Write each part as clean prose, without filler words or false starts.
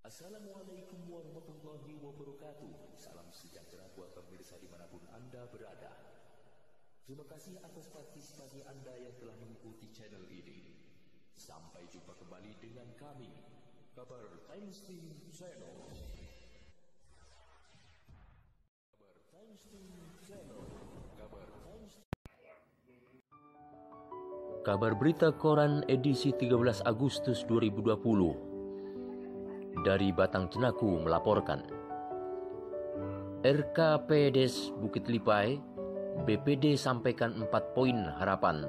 Assalamualaikum warahmatullahi wabarakatuh. Salam sejahtera buat pemirsa dimanapun Anda berada. Terima kasih atas partisipasi Anda yang telah mengikuti channel ini. Sampai jumpa kembali dengan kami, Kabar Times Team Channel. Kabar Times Team Channel. Kabar Times. Kabar berita koran edisi 13 Agustus 2020. Dari Batang Cenaku melaporkan, RKPDes Bukit Lipai, BPD sampaikan 4 poin harapan.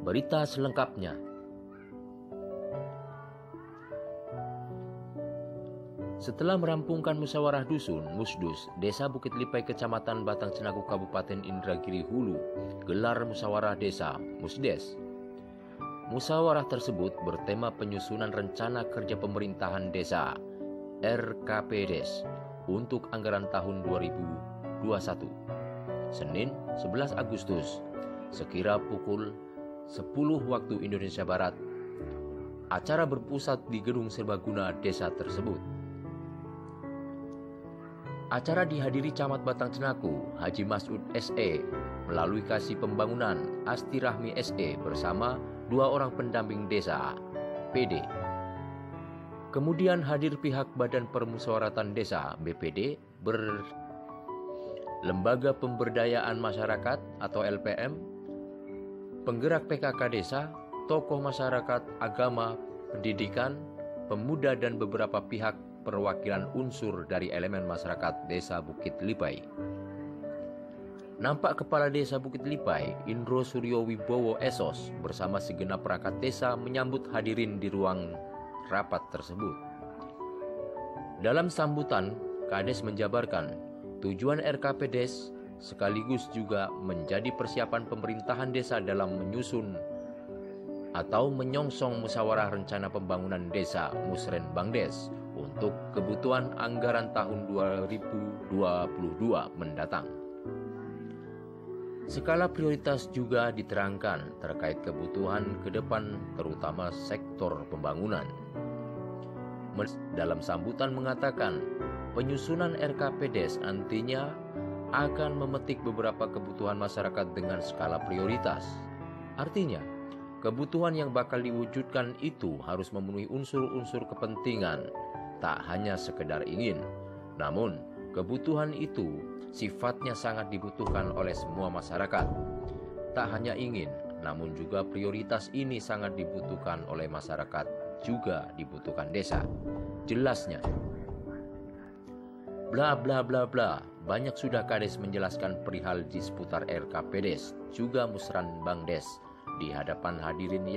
Berita selengkapnya. Setelah merampungkan musyawarah dusun Musdus Desa Bukit Lipai Kecamatan Batang Cenaku Kabupaten Indragiri Hulu, gelar musyawarah desa Musdes. Musyawarah tersebut bertema penyusunan rencana kerja pemerintahan desa RKPDes untuk anggaran tahun 2021. Senin 11 Agustus sekira pukul 10 waktu Indonesia Barat. Acara berpusat di Gedung Serbaguna desa tersebut. Acara dihadiri Camat Batang Cenaku Haji Masud SE melalui Kasih Pembangunan Asti Rahmi SE bersama 2 orang pendamping desa PD. Kemudian hadir pihak Badan Permusyawaratan Desa BPD, Lembaga Pemberdayaan Masyarakat atau LPM, penggerak PKK desa, tokoh masyarakat, agama, pendidikan, pemuda dan beberapa pihak perwakilan unsur dari elemen masyarakat Desa Bukit Lipai. Nampak Kepala Desa Bukit Lipai, Indro Suryo Wibowo Esos bersama segenap perangkat desa menyambut hadirin di ruang rapat tersebut. Dalam sambutan, Kades menjabarkan tujuan RKPDes sekaligus juga menjadi persiapan pemerintahan desa dalam menyusun atau menyongsong musyawarah rencana pembangunan desa Musrenbangdes untuk kebutuhan anggaran tahun 2022 mendatang. Skala prioritas juga diterangkan terkait kebutuhan ke depan terutama sektor pembangunan. Dalam sambutan mengatakan, penyusunan RKPDes nantinya akan memetik beberapa kebutuhan masyarakat dengan skala prioritas. Artinya, kebutuhan yang bakal diwujudkan itu harus memenuhi unsur-unsur kepentingan, tak hanya sekedar ingin. Namun, kebutuhan itu sifatnya sangat dibutuhkan oleh semua masyarakat. Tak hanya ingin, namun juga prioritas ini sangat dibutuhkan oleh masyarakat, juga dibutuhkan desa. Jelasnya, bla bla bla bla, banyak sudah Kades menjelaskan perihal di seputar RKPDes, juga Musrenbangdes di hadapan hadirin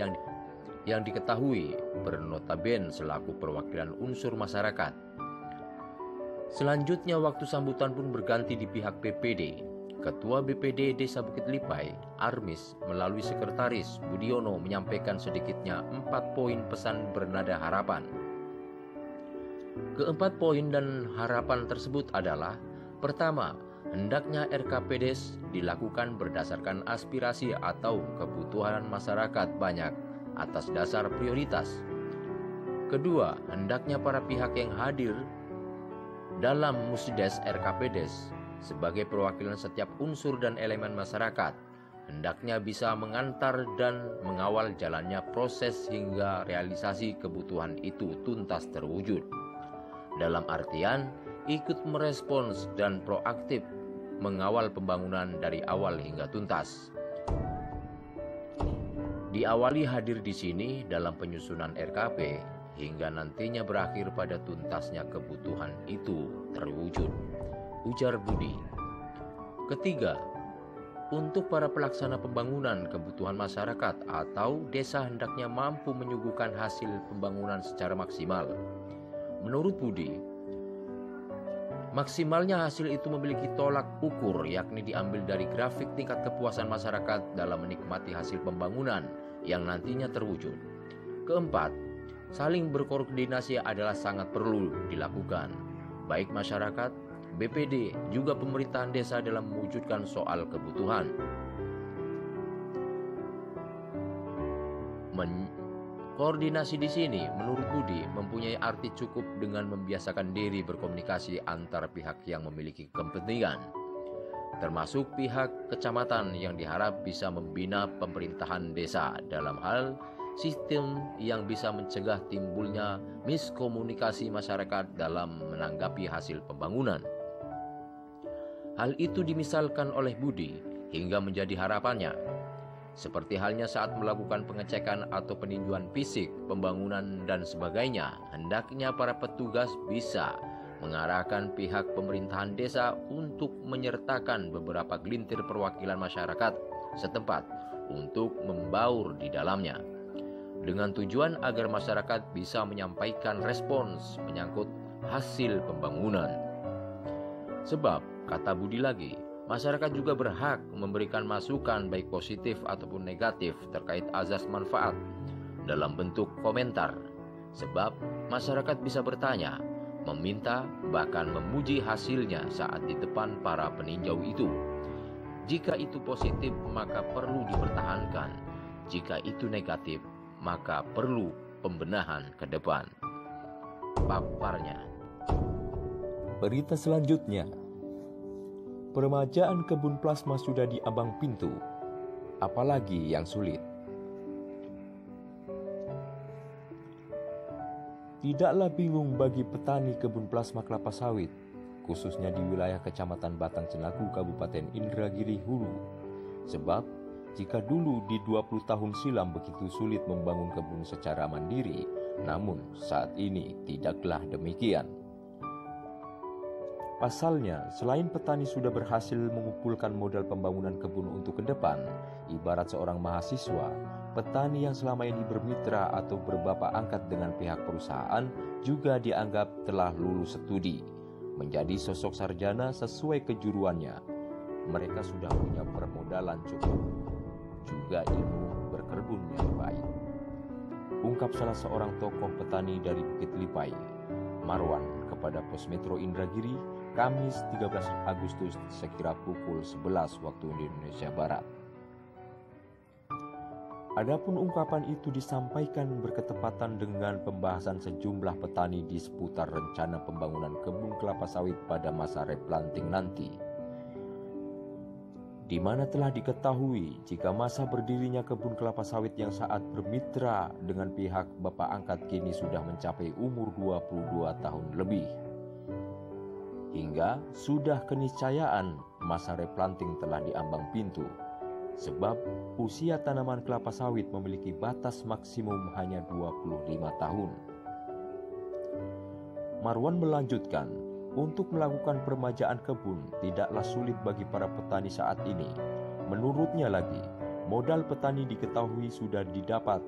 yang diketahui bernotaben selaku perwakilan unsur masyarakat. Selanjutnya waktu sambutan pun berganti di pihak BPD. Ketua BPD Desa Bukit Lipai, Armis, melalui Sekretaris Budiono menyampaikan sedikitnya 4 poin pesan bernada harapan. Keempat poin dan harapan tersebut adalah: pertama, hendaknya RKPDes dilakukan berdasarkan aspirasi atau kebutuhan masyarakat banyak atas dasar prioritas. Kedua, hendaknya para pihak yang hadir dalam Musdes RKPDes sebagai perwakilan setiap unsur dan elemen masyarakat hendaknya bisa mengantar dan mengawal jalannya proses hingga realisasi kebutuhan itu tuntas terwujud. Dalam artian ikut merespons dan proaktif mengawal pembangunan dari awal hingga tuntas. Diawali hadir di sini dalam penyusunan RKP hingga nantinya berakhir pada tuntasnya kebutuhan itu terwujud, ujar Budi. Ketiga, untuk para pelaksana pembangunan kebutuhan masyarakat atau desa hendaknya mampu menyuguhkan hasil pembangunan secara maksimal. Menurut Budi, maksimalnya hasil itu memiliki tolak ukur, yakni diambil dari grafik tingkat kepuasan masyarakat dalam menikmati hasil pembangunan yang nantinya terwujud. Keempat, saling berkoordinasi adalah sangat perlu dilakukan, baik masyarakat, BPD, juga pemerintahan desa dalam mewujudkan soal kebutuhan. Koordinasi di sini, menurut Budi, mempunyai arti cukup dengan membiasakan diri berkomunikasi antar pihak yang memiliki kepentingan, termasuk pihak kecamatan yang diharap bisa membina pemerintahan desa dalam hal sistem yang bisa mencegah timbulnya miskomunikasi masyarakat dalam menanggapi hasil pembangunan. Hal itu dimisalkan oleh Budi hingga menjadi harapannya. Seperti halnya saat melakukan pengecekan atau peninjauan fisik, pembangunan dan sebagainya, hendaknya para petugas bisa mengarahkan pihak pemerintahan desa untuk menyertakan beberapa gelintir perwakilan masyarakat setempat untuk membaur di dalamnya, dengan tujuan agar masyarakat bisa menyampaikan respons menyangkut hasil pembangunan. Sebab, kata Budi lagi, masyarakat juga berhak memberikan masukan baik positif ataupun negatif terkait azas manfaat dalam bentuk komentar. Sebab masyarakat bisa bertanya, meminta, bahkan memuji hasilnya saat di depan para peninjau itu. Jika itu positif, maka perlu dipertahankan. Jika itu negatif, maka perlu pembenahan ke depan. Paparnya. Berita selanjutnya. Peremajaan kebun plasma sudah di ambang pintu. Apalagi yang sulit? Tidaklah bingung bagi petani kebun plasma kelapa sawit, khususnya di wilayah Kecamatan Batang Cenaku, Kabupaten Indragiri Hulu. Sebab, jika dulu di 20 tahun silam begitu sulit membangun kebun secara mandiri, namun saat ini tidaklah demikian. Pasalnya, selain petani sudah berhasil mengumpulkan modal pembangunan kebun untuk ke depan, ibarat seorang mahasiswa, petani yang selama ini bermitra atau berbapak angkat dengan pihak perusahaan juga dianggap telah lulus studi, menjadi sosok sarjana sesuai kejuruannya. Mereka sudah punya permodalan cukup, juga ilmu berkebun yang baik. Ungkap salah seorang tokoh petani dari Bukit Lipai, Marwan, kepada Pos Metro Indragiri, Kamis 13 Agustus sekira pukul 11 waktu Indonesia Barat. Adapun ungkapan itu disampaikan berketepatan dengan pembahasan sejumlah petani di seputar rencana pembangunan kebun kelapa sawit pada masa replanting nanti, di mana telah diketahui jika masa berdirinya kebun kelapa sawit yang saat bermitra dengan pihak bapak angkat kini sudah mencapai umur 22 tahun lebih. Hingga sudah keniscayaan masa replanting telah diambang pintu, sebab usia tanaman kelapa sawit memiliki batas maksimum hanya 25 tahun. Marwan melanjutkan, untuk melakukan peremajaan kebun tidaklah sulit bagi para petani saat ini. Menurutnya lagi, modal petani diketahui sudah didapat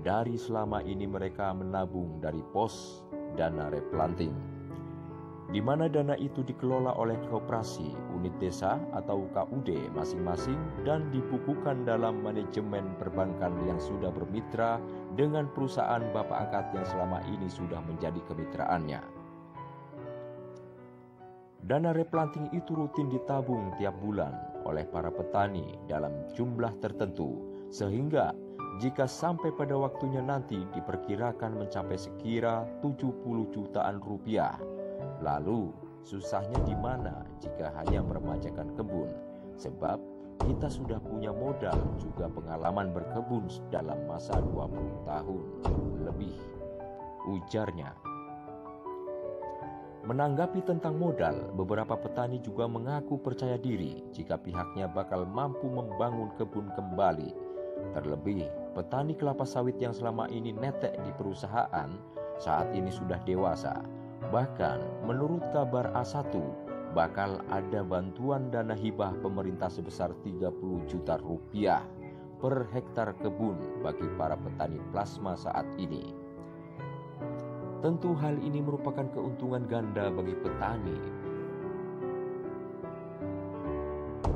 dari selama ini mereka menabung dari pos dana replanting, di mana dana itu dikelola oleh koperasi, unit desa atau KUD masing-masing dan dibukukan dalam manajemen perbankan yang sudah bermitra dengan perusahaan bapak angkat yang selama ini sudah menjadi kemitraannya. Dana replanting itu rutin ditabung tiap bulan oleh para petani dalam jumlah tertentu, sehingga jika sampai pada waktunya nanti diperkirakan mencapai sekira 70 jutaan rupiah. Lalu susahnya di mana jika hanya meremajakan kebun, sebab kita sudah punya modal juga pengalaman berkebun dalam masa 20 tahun lebih, ujarnya. Menanggapi tentang modal, beberapa petani juga mengaku percaya diri jika pihaknya bakal mampu membangun kebun kembali. Terlebih, petani kelapa sawit yang selama ini netek di perusahaan saat ini sudah dewasa. Bahkan menurut kabar A1 bakal ada bantuan dana hibah pemerintah sebesar 30 juta rupiah per hektar kebun bagi para petani plasma saat ini. Tentu hal ini merupakan keuntungan ganda bagi petani.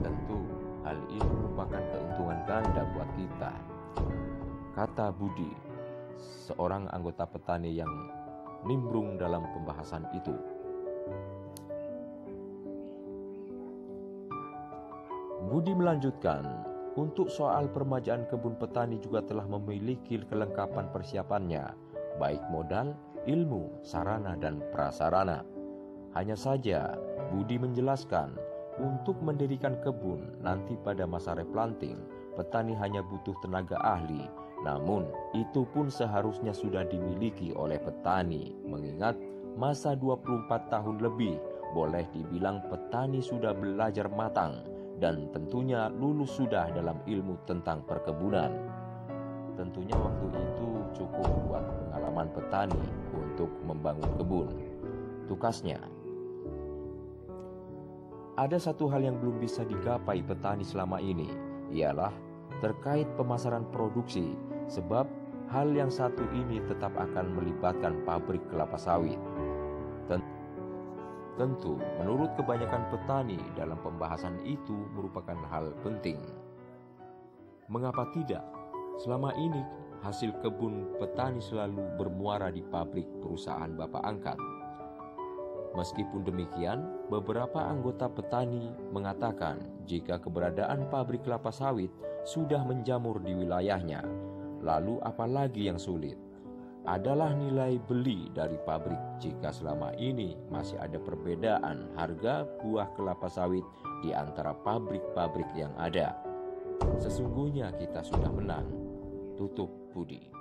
Tentu hal ini merupakan keuntungan ganda buat kita, kata Budi, seorang anggota petani yang nimbrung dalam pembahasan itu. Budi melanjutkan, Untuk soal permajaan kebun, petani juga telah memiliki kelengkapan persiapannya, baik modal, ilmu, sarana, dan prasarana. Hanya saja, Budi menjelaskan, untuk mendirikan kebun nanti pada masa replanting, petani hanya butuh tenaga ahli. Namun, itu pun seharusnya sudah dimiliki oleh petani, mengingat masa 24 tahun lebih, boleh dibilang petani sudah belajar matang, dan tentunya lulus sudah dalam ilmu tentang perkebunan. Tentunya waktu itu cukup buat pengalaman petani untuk membangun kebun. Tukasnya, ada satu hal yang belum bisa digapai petani selama ini, ialah terkait pemasaran produksi, sebab hal yang satu ini tetap akan melibatkan pabrik kelapa sawit. Tentu, menurut kebanyakan petani, dalam pembahasan itu merupakan hal penting. Mengapa tidak? Selama ini, hasil kebun petani selalu bermuara di pabrik perusahaan bapak angkat. Meskipun demikian, beberapa anggota petani mengatakan jika keberadaan pabrik kelapa sawit sudah menjamur di wilayahnya, lalu apalagi yang sulit? Adalah nilai beli dari pabrik jika selama ini masih ada perbedaan harga buah kelapa sawit di antara pabrik-pabrik yang ada. Sesungguhnya kita sudah menang. Tutup Budi.